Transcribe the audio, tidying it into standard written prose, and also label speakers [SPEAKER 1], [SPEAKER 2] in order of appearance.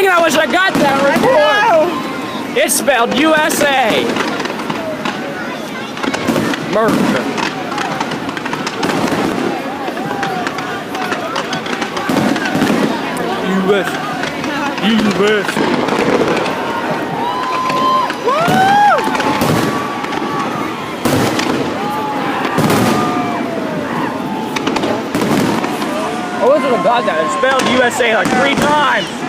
[SPEAKER 1] Dang it, I wish I got that report. It's spelled USA. America. US. I wish I got that. It spelled USA like 3 times.